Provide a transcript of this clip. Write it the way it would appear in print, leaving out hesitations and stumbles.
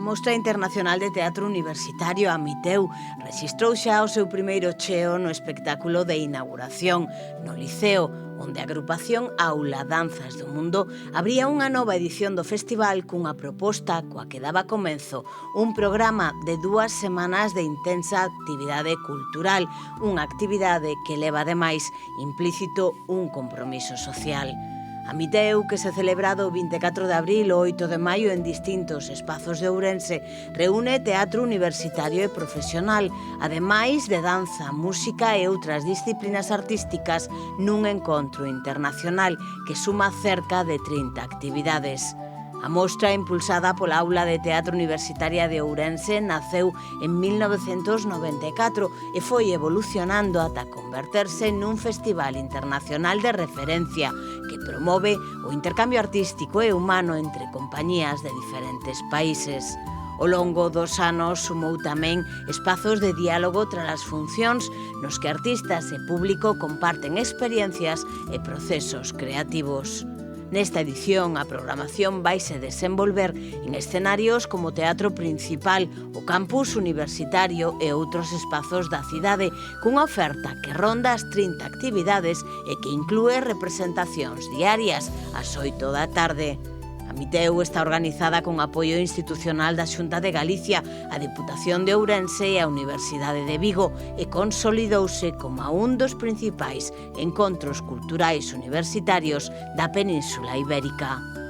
Mostra Internacional de Teatro Universitario Amiteu rexistrou xa o seu primeiro cheo no espectáculo de inauguración no Liceo, onde a agrupación Aula Danzas do Mundo abría unha nova edición do festival cunha proposta coa que daba comenzo un programa de 2 semanas de intensa actividade cultural, unha actividade que leva ademais implícito un compromiso social. Amiteu, que se celebra do 24 de abril ao 8 de maio en distintos espazos de Ourense, reúne teatro universitario e profesional, ademais de danza, música e outras disciplinas artísticas nun encontro internacional que suma cerca de 30 actividades. A mostra, impulsada pola Aula de Teatro Universitaria de Ourense, naceu en 1994 e foi evolucionando ata converterse nun festival internacional de referencia que promove o intercambio artístico e humano entre compañías de diferentes países. Ao longo dos anos sumou tamén espazos de diálogo tras as funcións nos que artistas e público comparten experiencias e procesos creativos. Nesta edición, a programación vaise desenvolver en escenarios como o Teatro Principal, o Campus Universitario e outros espazos da cidade, cunha oferta que ronda as 30 actividades e que inclúe representacións diarias ás 8 da tarde. Amiteu está organizada con apoio institucional da Xunta de Galicia, a Deputación de Ourense e a Universidade de Vigo e consolidouse como un dos principais encontros culturais universitarios da Península Ibérica.